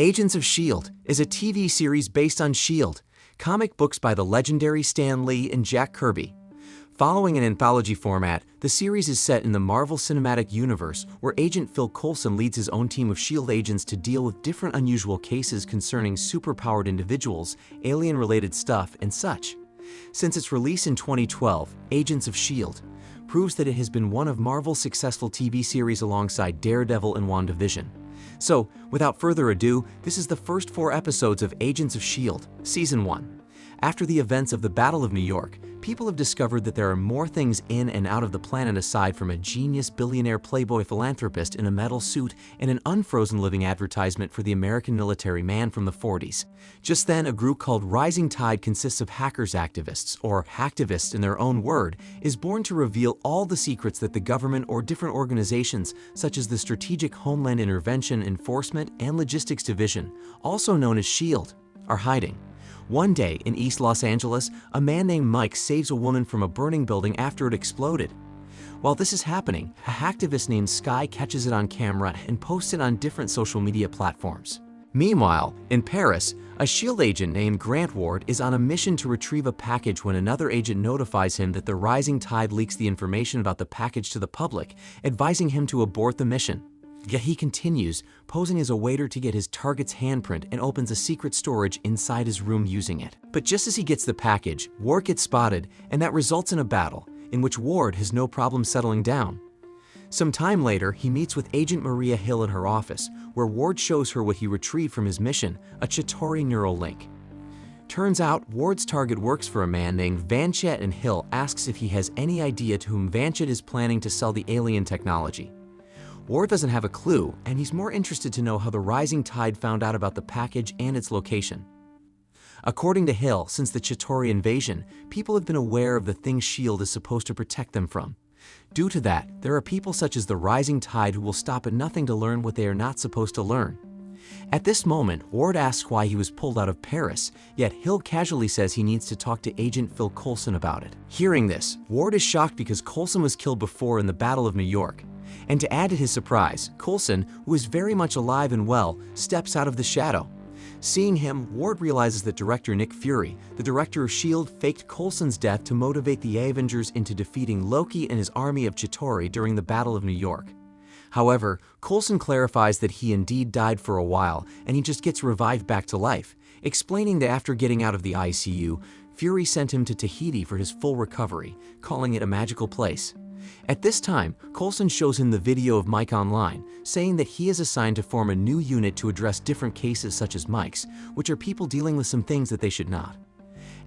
Agents of S.H.I.E.L.D. is a TV series based on S.H.I.E.L.D., comic books by the legendary Stan Lee and Jack Kirby. Following an anthology format, the series is set in the Marvel Cinematic Universe, where Agent Phil Coulson leads his own team of S.H.I.E.L.D. agents to deal with different unusual cases concerning superpowered individuals, alien-related stuff, and such. Since its release in 2012, Agents of S.H.I.E.L.D. proves that it has been one of Marvel's successful TV series alongside Daredevil and WandaVision. So, without further ado, this is the first 4 episodes of Agents of S.H.I.E.L.D. Season 1. After the events of the Battle of New York, people have discovered that there are more things in and out of the planet aside from a genius billionaire playboy philanthropist in a metal suit and an unfrozen living advertisement for the American military man from the 40s. Just then, a group called Rising Tide consists of hackers activists, or hacktivists in their own word, is born to reveal all the secrets that the government or different organizations, such as the Strategic Homeland Intervention, Enforcement, and Logistics Division, also known as S.H.I.E.L.D., are hiding. One day in East Los Angeles, a man named Mike saves a woman from a burning building after it exploded. While this is happening, a hacktivist named S.H.I.E.L.D. catches it on camera and posts it on different social media platforms. Meanwhile, in Paris, a S.H.I.E.L.D. agent named Grant Ward is on a mission to retrieve a package when another agent notifies him that the Rising Tide leaks the information about the package to the public, advising him to abort the mission. Yet he continues, posing as a waiter to get his target's handprint and opens a secret storage inside his room using it. But just as he gets the package, Ward gets spotted, and that results in a battle, in which Ward has no problem settling down. Some time later, he meets with Agent Maria Hill in her office, where Ward shows her what he retrieved from his mission, a Chitauri neural link. Turns out, Ward's target works for a man named Vanchett, and Hill asks if he has any idea to whom Vanchett is planning to sell the alien technology. Ward doesn't have a clue, and he's more interested to know how the Rising Tide found out about the package and its location. According to Hill, since the Chitauri invasion, people have been aware of the things S.H.I.E.L.D. is supposed to protect them from. Due to that, there are people such as the Rising Tide who will stop at nothing to learn what they are not supposed to learn. At this moment, Ward asks why he was pulled out of Paris, yet Hill casually says he needs to talk to Agent Phil Coulson about it. Hearing this, Ward is shocked because Coulson was killed before in the Battle of New York. And to add to his surprise, Coulson, who is very much alive and well, steps out of the shadow. Seeing him, Ward realizes that director Nick Fury, the director of S.H.I.E.L.D., faked Coulson's death to motivate the Avengers into defeating Loki and his army of Chitauri during the Battle of New York. However, Coulson clarifies that he indeed died for a while, and he just gets revived back to life, explaining that after getting out of the ICU, Fury sent him to Tahiti for his full recovery, calling it a magical place. At this time, Coulson shows him the video of Mike online, saying that he is assigned to form a new unit to address different cases such as Mike's, which are people dealing with some things that they should not.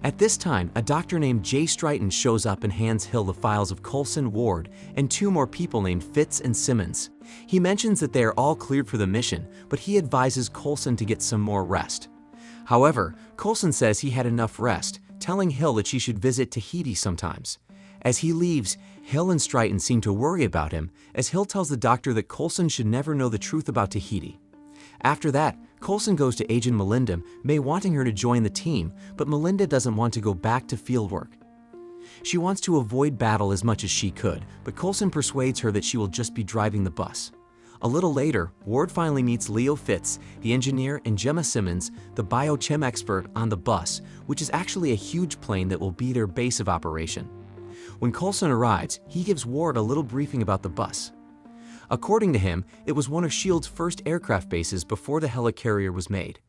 At this time, a doctor named Jay Stryton shows up and hands Hill the files of Coulson, Ward, and 2 more people named Fitz and Simmons. He mentions that they are all cleared for the mission, but he advises Coulson to get some more rest. However, Coulson says he had enough rest, telling Hill that she should visit Tahiti sometimes. As he leaves, Hill and Stryton seem to worry about him, as Hill tells the doctor that Coulson should never know the truth about Tahiti. After that, Coulson goes to Agent Melinda, wanting her to join the team, but Melinda doesn't want to go back to fieldwork. She wants to avoid battle as much as she could, but Coulson persuades her that she will just be driving the bus. A little later, Ward finally meets Leo Fitz, the engineer, and Gemma Simmons, the biochem expert, on the bus, which is actually a huge plane that will be their base of operation. When Coulson arrives, he gives Ward a little briefing about the bus. According to him, it was one of S.H.I.E.L.D.'s first aircraft bases before the helicarrier was made.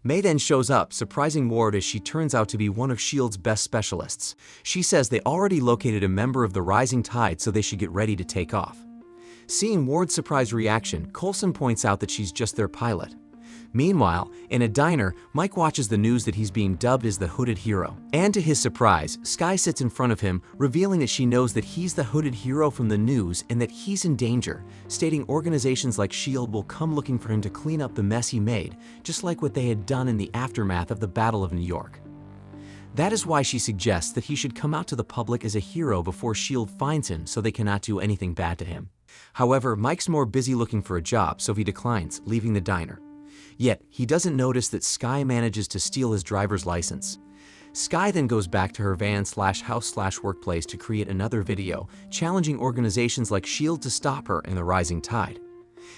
May then shows up, surprising Ward as she turns out to be one of S.H.I.E.L.D.'s best specialists. She says they already located a member of the Rising Tide, so they should get ready to take off. Seeing Ward's surprised reaction, Coulson points out that she's just their pilot. Meanwhile, in a diner, Mike watches the news that he's being dubbed as the Hooded Hero. And to his surprise, S.H.I.E.L.D. sits in front of him, revealing that she knows that he's the Hooded Hero from the news and that he's in danger, stating organizations like S.H.I.E.L.D. will come looking for him to clean up the mess he made, just like what they had done in the aftermath of the Battle of New York. That is why she suggests that he should come out to the public as a hero before S.H.I.E.L.D. finds him so they cannot do anything bad to him. However, Mike's more busy looking for a job, so he declines, leaving the diner. Yet, he doesn't notice that S.H.I.E.L.D. manages to steal his driver's license. S.H.I.E.L.D. then goes back to her van/house/workplace to create another video, challenging organizations like S.H.I.E.L.D. to stop her and the Rising Tide.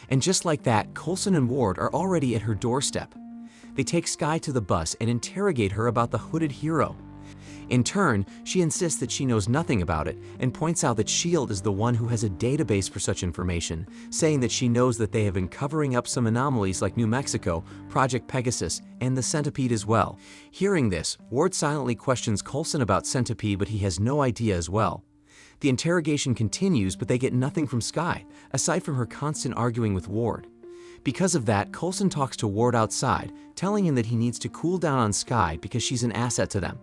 And just like that, Coulson and Ward are already at her doorstep. They take Skye to the bus and interrogate her about the hooded hero. In turn, she insists that she knows nothing about it and points out that S.H.I.E.L.D. is the one who has a database for such information, saying that she knows that they have been covering up some anomalies like New Mexico, Project Pegasus, and the Centipede as well. Hearing this, Ward silently questions Coulson about Centipede, but he has no idea as well. The interrogation continues, but they get nothing from Skye, aside from her constant arguing with Ward. Because of that, Coulson talks to Ward outside, telling him that he needs to cool down on Skye because she's an asset to them.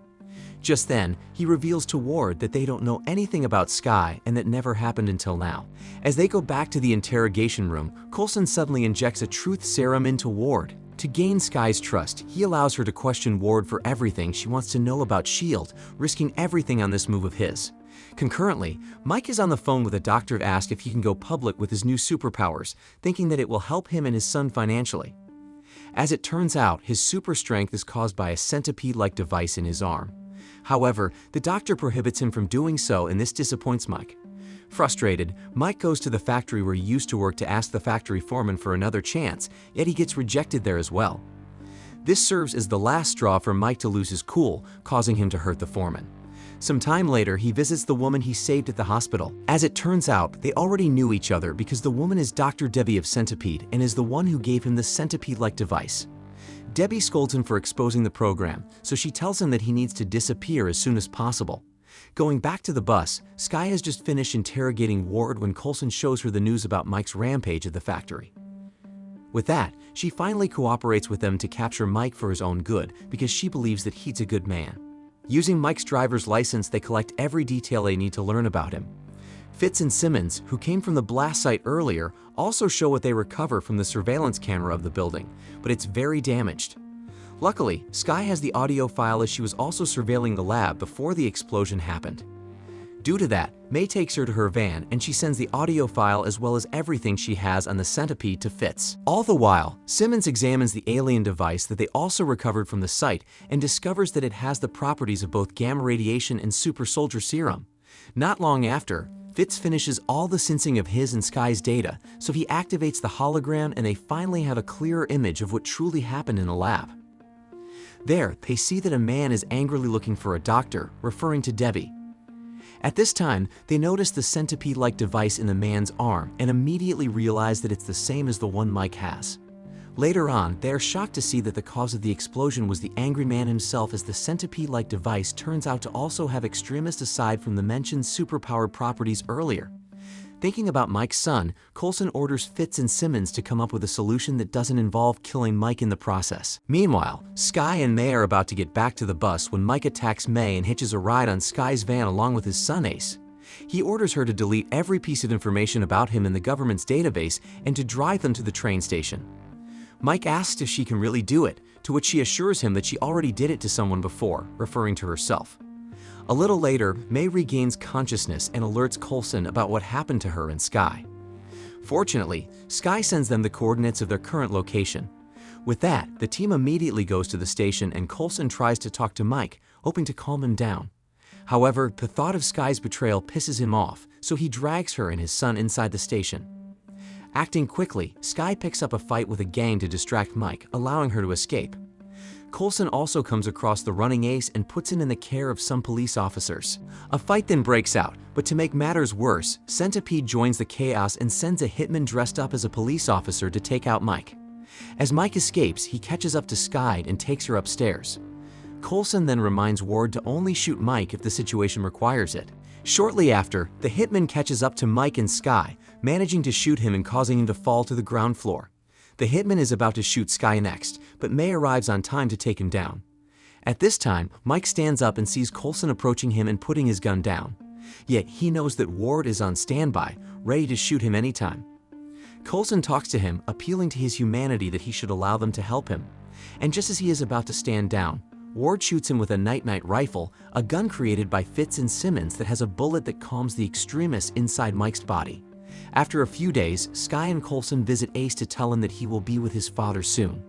Just then, he reveals to Ward that they don't know anything about Skye and that never happened until now. As they go back to the interrogation room, Coulson suddenly injects a truth serum into Ward. To gain Skye's trust, he allows her to question Ward for everything she wants to know about S.H.I.E.L.D., risking everything on this move of his. Concurrently, Mike is on the phone with a doctor to ask if he can go public with his new superpowers, thinking that it will help him and his son financially. As it turns out, his super strength is caused by a centipede-like device in his arm. However, the doctor prohibits him from doing so, and this disappoints Mike. Frustrated, Mike goes to the factory where he used to work to ask the factory foreman for another chance, yet he gets rejected there as well. This serves as the last straw for Mike to lose his cool, causing him to hurt the foreman. Some time later, he visits the woman he saved at the hospital. As it turns out, they already knew each other because the woman is Dr. Debbie of Centipede and is the one who gave him the centipede-like device. Debbie scolds him for exposing the program, so she tells him that he needs to disappear as soon as possible. Going back to the bus, Skye has just finished interrogating Ward when Coulson shows her the news about Mike's rampage at the factory. With that, she finally cooperates with them to capture Mike for his own good because she believes that he's a good man. Using Mike's driver's license, they collect every detail they need to learn about him. Fitz and Simmons, who came from the blast site earlier, also show what they recover from the surveillance camera of the building, but it's very damaged. Luckily, Skye has the audio file as she was also surveilling the lab before the explosion happened. Due to that, May takes her to her van and she sends the audio file as well as everything she has on the centipede to Fitz. All the while, Simmons examines the alien device that they also recovered from the site and discovers that it has the properties of both gamma radiation and super soldier serum. Not long after, Fitz finishes all the syncing of his and Skye's data, so he activates the hologram and they finally have a clearer image of what truly happened in the lab. There, they see that a man is angrily looking for a doctor, referring to Debbie. At this time, they notice the centipede-like device in the man's arm and immediately realize that it's the same as the one Mike has. Later on, they are shocked to see that the cause of the explosion was the angry man himself, as the centipede-like device turns out to also have extremists aside from the mentioned superpowered properties earlier. Thinking about Mike's son, Coulson orders Fitz and Simmons to come up with a solution that doesn't involve killing Mike in the process. Meanwhile, Skye and May are about to get back to the bus when Mike attacks May and hitches a ride on Skye's van along with his son Ace. He orders her to delete every piece of information about him in the government's database and to drive them to the train station. Mike asks if she can really do it, to which she assures him that she already did it to someone before, referring to herself. A little later, May regains consciousness and alerts Coulson about what happened to her and Skye. Fortunately, Skye sends them the coordinates of their current location. With that, the team immediately goes to the station and Coulson tries to talk to Mike, hoping to calm him down. However, the thought of Skye's betrayal pisses him off, so he drags her and his son inside the station. Acting quickly, Skye picks up a fight with a gang to distract Mike, allowing her to escape. Coulson also comes across the running Ace and puts him in the care of some police officers. A fight then breaks out, but to make matters worse, Centipede joins the chaos and sends a hitman dressed up as a police officer to take out Mike. As Mike escapes, he catches up to Skye and takes her upstairs. Coulson then reminds Ward to only shoot Mike if the situation requires it. Shortly after, the hitman catches up to Mike and Skye, managing to shoot him and causing him to fall to the ground floor. The hitman is about to shoot Skye next, but May arrives on time to take him down. At this time, Mike stands up and sees Coulson approaching him and putting his gun down. Yet he knows that Ward is on standby, ready to shoot him anytime. Coulson talks to him, appealing to his humanity that he should allow them to help him. And just as he is about to stand down, Ward shoots him with a night-night rifle, a gun created by Fitz and Simmons that has a bullet that calms the extremists inside Mike's body. After a few days, Skye and Coulson visit Ace to tell him that he will be with his father soon.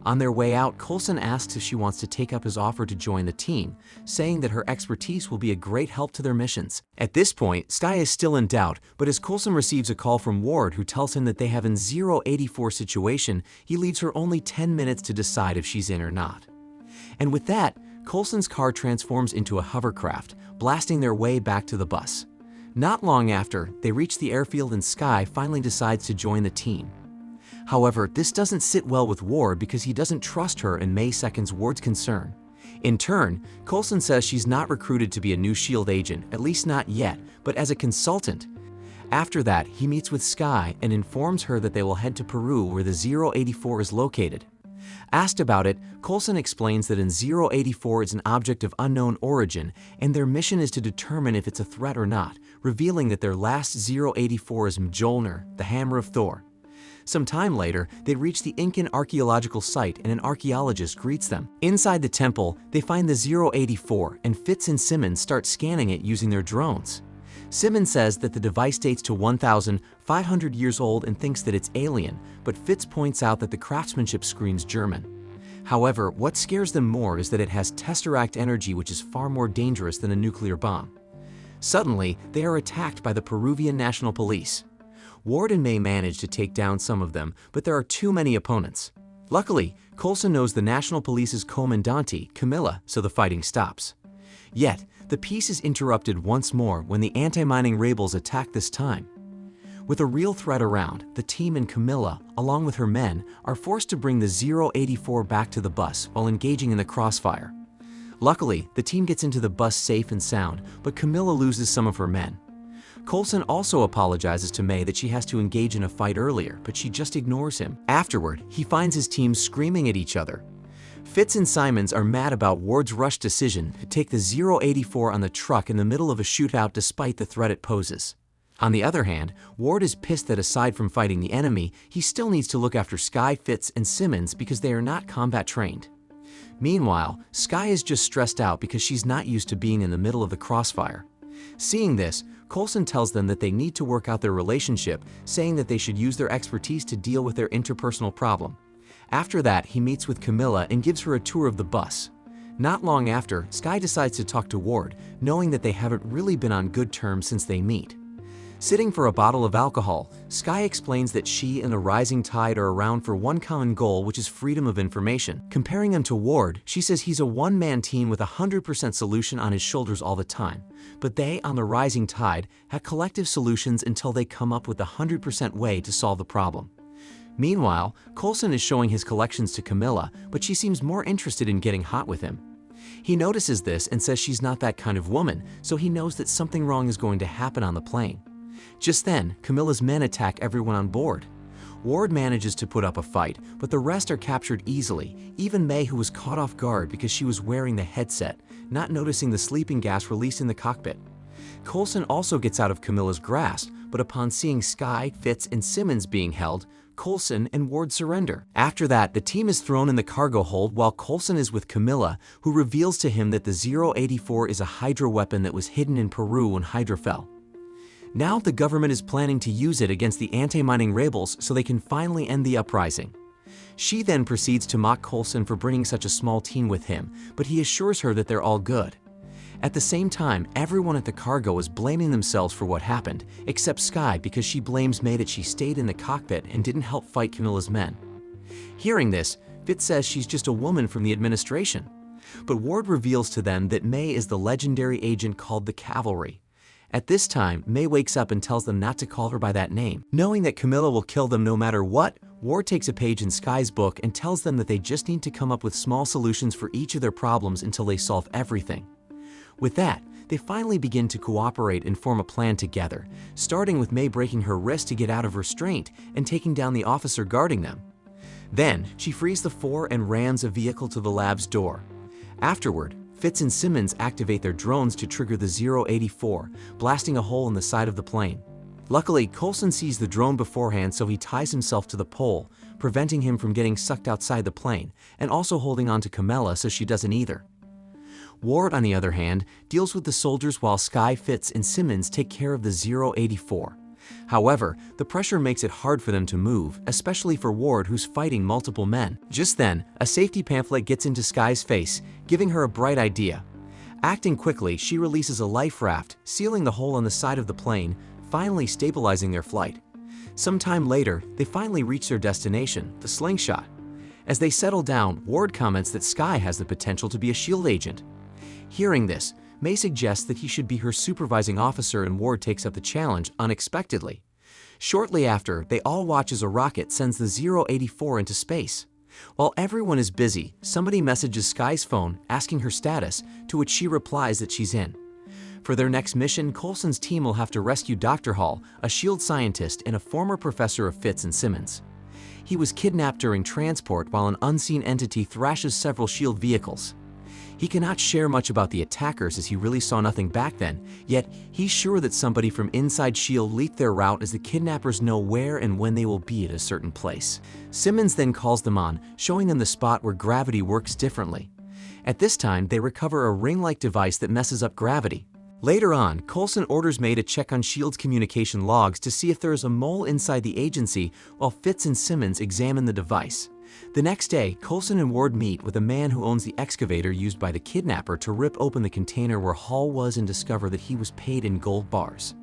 On their way out, Coulson asks if she wants to take up his offer to join the team, saying that her expertise will be a great help to their missions. At this point, S.H.I.E.L.D is still in doubt, but as Coulson receives a call from Ward who tells him that they have an 084 situation, he leaves her only 10 minutes to decide if she's in or not. And with that, Coulson's car transforms into a hovercraft, blasting their way back to the bus. Not long after, they reach the airfield and S.H.I.E.L.D finally decides to join the team. However, this doesn't sit well with Ward because he doesn't trust her and May seconds Ward's concern. In turn, Coulson says she's not recruited to be a new S.H.I.E.L.D agent, at least not yet, but as a consultant. After that, he meets with S.H.I.E.L.D and informs her that they will head to Peru where the 084 is located. Asked about it, Coulson explains that an 084 is an object of unknown origin and their mission is to determine if it's a threat or not, revealing that their last 084 is Mjolnir, the hammer of Thor. Some time later, they reach the Incan archaeological site and an archaeologist greets them. Inside the temple, they find the 084 and Fitz and Simmons start scanning it using their drones. Simmons says that the device dates to 1,500 years old and thinks that it's alien, but Fitz points out that the craftsmanship screams German. However, what scares them more is that it has tesseract energy, which is far more dangerous than a nuclear bomb. Suddenly, they are attacked by the Peruvian National Police. Ward and May manage to take down some of them, but there are too many opponents. Luckily, Coulson knows the National Police's comandante, Camilla, so the fighting stops. Yet, the peace is interrupted once more when the anti-mining rebels attack this time. With a real threat around, the team and Camilla, along with her men, are forced to bring the 084 back to the bus while engaging in the crossfire. Luckily, the team gets into the bus safe and sound, but Camilla loses some of her men. Coulson also apologizes to May that she has to engage in a fight earlier, but she just ignores him. Afterward, he finds his team screaming at each other. Fitz and Simons are mad about Ward's rushed decision to take the 084 on the truck in the middle of a shootout despite the threat it poses. On the other hand, Ward is pissed that aside from fighting the enemy, he still needs to look after S.H.I.E.L.D, Fitz, and Simmons because they are not combat trained. Meanwhile, S.H.I.E.L.D is just stressed out because she's not used to being in the middle of the crossfire. Seeing this, Coulson tells them that they need to work out their relationship, saying that they should use their expertise to deal with their interpersonal problem. After that, he meets with Camilla and gives her a tour of the bus. Not long after, S.H.I.E.L.D decides to talk to Ward, knowing that they haven't really been on good terms since they meet. Sitting for a bottle of alcohol, S.H.I.E.L.D explains that she and the Rising Tide are around for one common goal, which is freedom of information. Comparing him to Ward, she says he's a one-man team with a 100% solution on his shoulders all the time. But they, on the Rising Tide, have collective solutions until they come up with a 100% way to solve the problem. Meanwhile, Coulson is showing his collections to Camilla, but she seems more interested in getting hot with him. He notices this and says she's not that kind of woman, so he knows that something wrong is going to happen on the plane. Just then, Camilla's men attack everyone on board. Ward manages to put up a fight, but the rest are captured easily, even May, who was caught off guard because she was wearing the headset, not noticing the sleeping gas released in the cockpit. Coulson also gets out of Camilla's grasp, but upon seeing S.H.I.E.L.D, Fitz, and Simmons being held, Coulson and Ward surrender. After that, the team is thrown in the cargo hold while Coulson is with Camilla, who reveals to him that the 084 is a Hydra weapon that was hidden in Peru when Hydra fell. Now the government is planning to use it against the anti-mining rebels so they can finally end the uprising. She then proceeds to mock Coulson for bringing such a small team with him, but he assures her that they're all good. At the same time, everyone at the cargo is blaming themselves for what happened, except S.H.I.E.L.D because she blames May that she stayed in the cockpit and didn't help fight Camilla's men. Hearing this, Fitz says she's just a woman from the administration. But Ward reveals to them that May is the legendary agent called the Cavalry. At this time, May wakes up and tells them not to call her by that name. Knowing that Camilla will kill them no matter what, Ward takes a page in S.H.I.E.L.D's book and tells them that they just need to come up with small solutions for each of their problems until they solve everything. With that, they finally begin to cooperate and form a plan together, starting with May breaking her wrist to get out of restraint and taking down the officer guarding them. Then, she frees the four and rams a vehicle to the lab's door. Afterward, Fitz and Simmons activate their drones to trigger the 084, blasting a hole in the side of the plane. Luckily, Coulson sees the drone beforehand, so he ties himself to the pole, preventing him from getting sucked outside the plane, and also holding on to Camilla so she doesn't either. Ward, on the other hand, deals with the soldiers while S.H.I.E.L.D, Fitz, and Simmons take care of the 084. However, the pressure makes it hard for them to move, especially for Ward, who's fighting multiple men. Just then, a safety pamphlet gets into Sky's face, giving her a bright idea. Acting quickly, she releases a life raft, sealing the hole on the side of the plane, finally stabilizing their flight. Sometime later, they finally reach their destination, the slingshot. As they settle down, Ward comments that Sky has the potential to be a S.H.I.E.L.D. agent. Hearing this, May suggests that he should be her supervising officer, and Ward takes up the challenge unexpectedly. Shortly after, they all watch as a rocket sends the 084 into space. While everyone is busy, somebody messages Sky's phone asking her status, to which she replies that she's in. For their next mission, Coulson's team will have to rescue Dr. Hall, a S.H.I.E.L.D. scientist and a former professor of Fitz and Simmons. He was kidnapped during transport while an unseen entity thrashes several S.H.I.E.L.D. vehicles. He cannot share much about the attackers as he really saw nothing back then, yet he's sure that somebody from inside S.H.I.E.L.D. leaked their route, as the kidnappers know where and when they will be at a certain place. Simmons then calls them on, showing them the spot where gravity works differently. At this time, they recover a ring-like device that messes up gravity. Later on, Coulson orders May to check on S.H.I.E.L.D.'s communication logs to see if there is a mole inside the agency, while Fitz and Simmons examine the device. The next day, Coulson and Ward meet with a man who owns the excavator used by the kidnapper to rip open the container where Hall was and discover that he was paid in gold bars.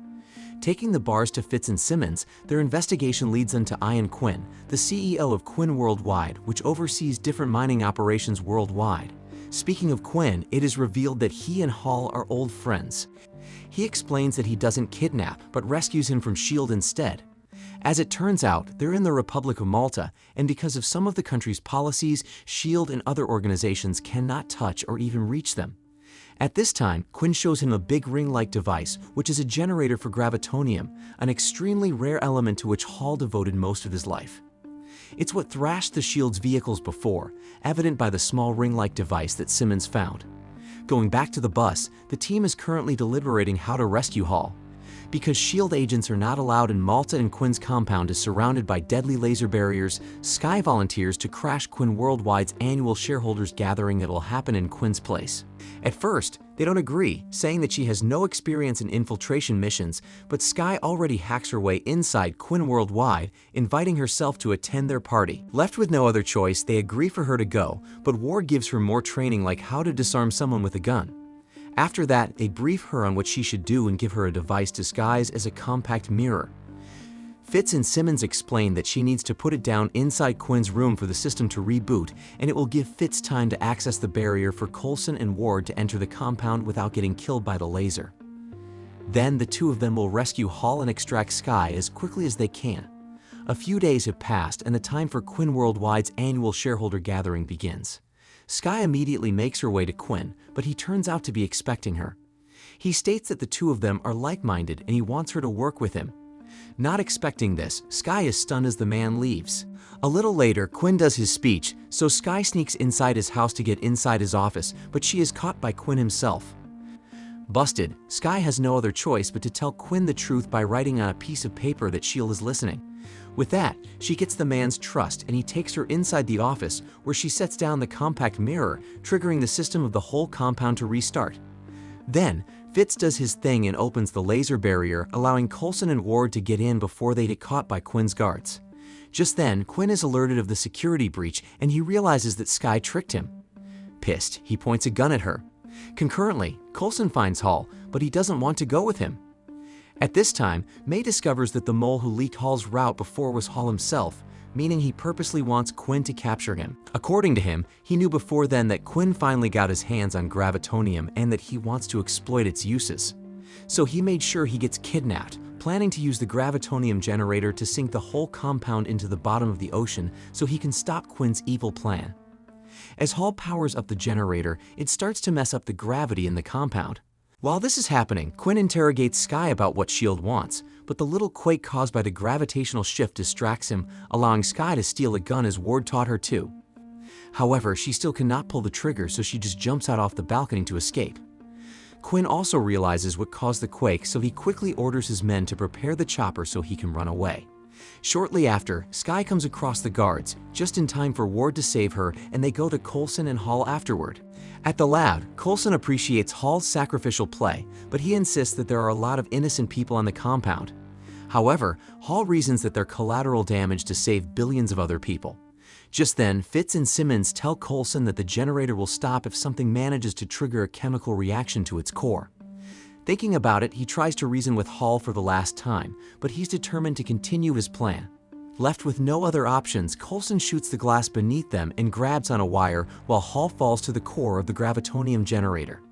Taking the bars to Fitz and Simmons, their investigation leads them to Ian Quinn, the CEO of Quinn Worldwide, which oversees different mining operations worldwide. Speaking of Quinn, it is revealed that he and Hall are old friends. He explains that he doesn't kidnap, but rescues him from S.H.I.E.L.D. instead. As it turns out, they're in the Republic of Malta, and because of some of the country's policies, S.H.I.E.L.D. and other organizations cannot touch or even reach them. At this time, Quinn shows him a big ring-like device, which is a generator for gravitonium, an extremely rare element to which Hall devoted most of his life. It's what thrashed the S.H.I.E.L.D.'s vehicles before, evident by the small ring-like device that Simmons found. Going back to the bus, the team is currently deliberating how to rescue Hall. Because S.H.I.E.L.D. agents are not allowed in Malta and Quinn's compound is surrounded by deadly laser barriers, Sky volunteers to crash Quinn Worldwide's annual shareholders gathering that will happen in Quinn's place. At first, they don't agree, saying that she has no experience in infiltration missions, but Sky already hacks her way inside Quinn Worldwide, inviting herself to attend their party. Left with no other choice, they agree for her to go, but Ward gives her more training, like how to disarm someone with a gun. After that, they brief her on what she should do and give her a device disguised as a compact mirror. Fitz and Simmons explain that she needs to put it down inside Quinn's room for the system to reboot, and it will give Fitz time to access the barrier for Coulson and Ward to enter the compound without getting killed by the laser. Then the two of them will rescue Hall and extract Sky as quickly as they can. A few days have passed, and the time for Quinn Worldwide's annual shareholder gathering begins. Sky immediately makes her way to Quinn, but he turns out to be expecting her. He states that the two of them are like-minded and he wants her to work with him. Not expecting this, Sky is stunned as the man leaves. A little later, Quinn does his speech, so Sky sneaks inside his house to get inside his office, but she is caught by Quinn himself. Busted, Sky has no other choice but to tell Quinn the truth by writing on a piece of paper that S.H.I.E.L.D. is listening. With that, she gets the man's trust and he takes her inside the office, where she sets down the compact mirror, triggering the system of the whole compound to restart. Then, Fitz does his thing and opens the laser barrier, allowing Coulson and Ward to get in before they get caught by Quinn's guards. Just then, Quinn is alerted of the security breach and he realizes that Sky tricked him. Pissed, he points a gun at her. Concurrently, Coulson finds Hall, but he doesn't want to go with him. At this time, May discovers that the mole who leaked Hall's route before was Hall himself, meaning he purposely wants Quinn to capture him. According to him, he knew before then that Quinn finally got his hands on gravitonium and that he wants to exploit its uses. So he made sure he gets kidnapped, planning to use the gravitonium generator to sink the whole compound into the bottom of the ocean so he can stop Quinn's evil plan. As Hall powers up the generator, it starts to mess up the gravity in the compound. While this is happening, Quinn interrogates Sky about what S.H.I.E.L.D. wants, but the little quake caused by the gravitational shift distracts him, allowing Sky to steal a gun as Ward taught her to. However, she still cannot pull the trigger, so she just jumps out off the balcony to escape. Quinn also realizes what caused the quake, so he quickly orders his men to prepare the chopper so he can run away. Shortly after, Sky comes across the guards, just in time for Ward to save her, and they go to Coulson and Hall afterward. At the lab, Coulson appreciates Hall's sacrificial play, but he insists that there are a lot of innocent people on the compound. However, Hall reasons that they're collateral damage to save billions of other people. Just then, Fitz and Simmons tell Coulson that the generator will stop if something manages to trigger a chemical reaction to its core. Thinking about it, he tries to reason with Hall for the last time, but he's determined to continue his plan. Left with no other options, Coulson shoots the glass beneath them and grabs on a wire while Hall falls to the core of the gravitonium generator.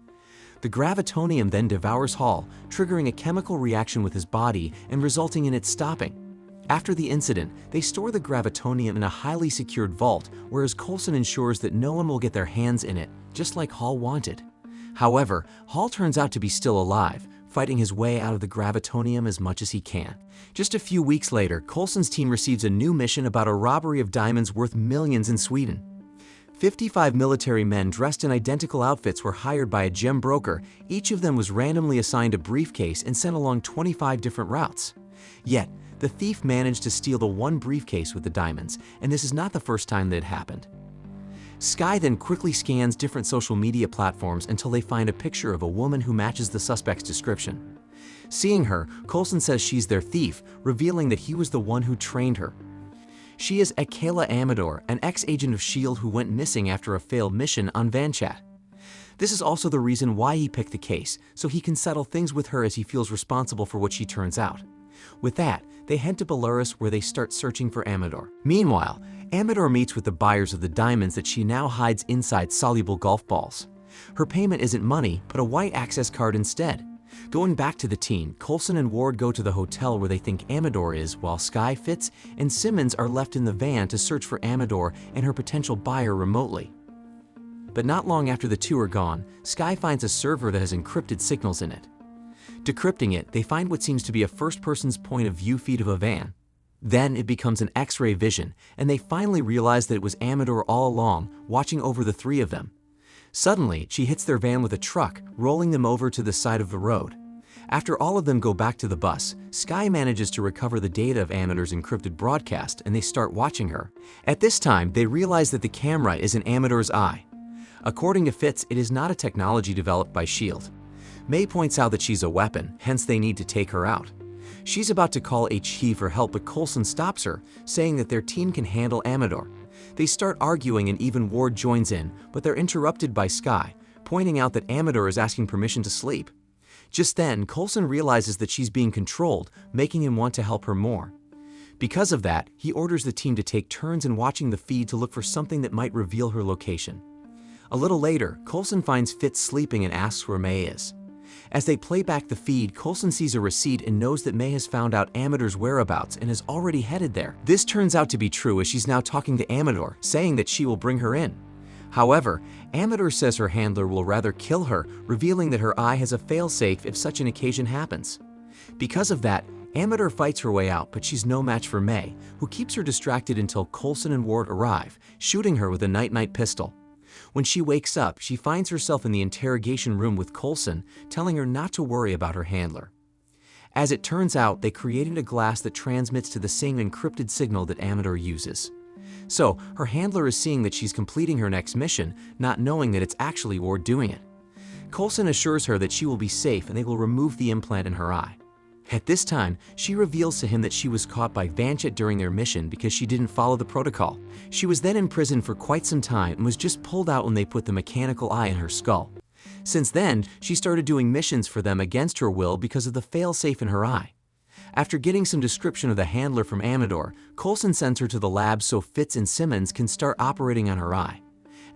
The gravitonium then devours Hall, triggering a chemical reaction with his body and resulting in it stopping. After the incident, they store the gravitonium in a highly secured vault, whereas Coulson ensures that no one will get their hands in it, just like Hall wanted. However, Hall turns out to be still alive, fighting his way out of the gravitonium as much as he can. Just a few weeks later, Coulson's team receives a new mission about a robbery of diamonds worth millions in Sweden. 55 military men dressed in identical outfits were hired by a gem broker. Each of them was randomly assigned a briefcase and sent along 25 different routes. Yet, the thief managed to steal the one briefcase with the diamonds, and this is not the first time that it happened. S.H.I.E.L.D. then quickly scans different social media platforms until they find a picture of a woman who matches the suspect's description. Seeing her, Coulson says she's their thief, revealing that he was the one who trained her. She is Akela Amador, an ex-agent of S.H.I.E.L.D. who went missing after a failed mission on Vanchat. This is also the reason why he picked the case, so he can settle things with her as he feels responsible for what she turns out. With that, they head to Belarus where they start searching for Amador. Meanwhile, Amador meets with the buyers of the diamonds that she now hides inside soluble golf balls. Her payment isn't money, but a white access card instead. Going back to the team, Coulson and Ward go to the hotel where they think Amador is, while S.H.I.E.L.D., Fitz, and Simmons are left in the van to search for Amador and her potential buyer remotely. But not long after the two are gone, S.H.I.E.L.D. finds a server that has encrypted signals in it. Decrypting it, they find what seems to be a first-person's point of view feed of a van. Then it becomes an X-ray vision, and they finally realize that it was Amador all along, watching over the three of them. Suddenly, she hits their van with a truck, rolling them over to the side of the road. After all of them go back to the bus, S.H.I.E.L.D. manages to recover the data of Amador's encrypted broadcast, and they start watching her. At this time, they realize that the camera is in Amador's eye. According to Fitz, it is not a technology developed by S.H.I.E.L.D. May points out that she's a weapon, hence they need to take her out. She's about to call S.H.I.E.L.D. for help, but Coulson stops her, saying that their team can handle Amador. They start arguing and even Ward joins in, but they're interrupted by S.H.I.E.L.D., pointing out that Amador is asking permission to sleep. Just then, Coulson realizes that she's being controlled, making him want to help her more. Because of that, he orders the team to take turns in watching the feed to look for something that might reveal her location. A little later, Coulson finds Fitz sleeping and asks where May is. As they play back the feed, Coulson sees a receipt and knows that May has found out Amador's whereabouts and is already headed there. This turns out to be true as she's now talking to Amador, saying that she will bring her in. However, Amador says her handler will rather kill her, revealing that her eye has a failsafe if such an occasion happens. Because of that, Amador fights her way out, but she's no match for May, who keeps her distracted until Coulson and Ward arrive, shooting her with a night-night pistol. When she wakes up, she finds herself in the interrogation room with Coulson, telling her not to worry about her handler. As it turns out, they created a glass that transmits to the same encrypted signal that Amador uses. So, her handler is seeing that she's completing her next mission, not knowing that it's actually Ward doing it. Coulson assures her that she will be safe and they will remove the implant in her eye. At this time, she reveals to him that she was caught by Vanchat during their mission because she didn't follow the protocol. She was then in prison for quite some time and was just pulled out when they put the mechanical eye in her skull. Since then, she started doing missions for them against her will because of the failsafe in her eye. After getting some description of the handler from Amador, Coulson sends her to the lab so Fitz and Simmons can start operating on her eye.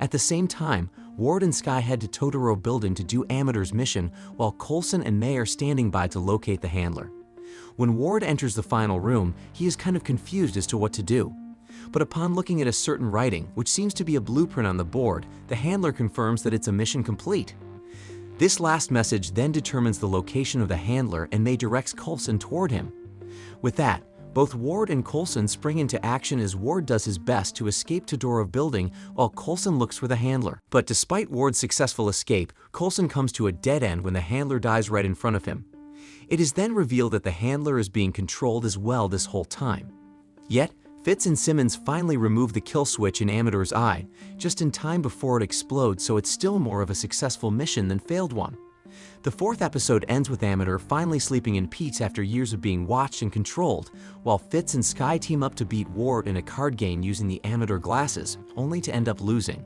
At the same time, Ward and S.H.I.E.L.D. head to Totoro building to do Amador's mission, while Coulson and May are standing by to locate the handler. When Ward enters the final room, he is kind of confused as to what to do. But upon looking at a certain writing, which seems to be a blueprint on the board, the handler confirms that it's a mission complete. This last message then determines the location of the handler and May directs Coulson toward him. With that, both Ward and Coulson spring into action as Ward does his best to escape Todorov building while Coulson looks for the handler. But despite Ward's successful escape, Coulson comes to a dead end when the handler dies right in front of him. It is then revealed that the handler is being controlled as well this whole time. Yet, Fitz and Simmons finally remove the kill switch in Amador's eye, just in time before it explodes, so it's still more of a successful mission than failed one. The fourth episode ends with Amateur finally sleeping in peace after years of being watched and controlled, while Fitz and Sky team up to beat Ward in a card game using the Amateur glasses, only to end up losing.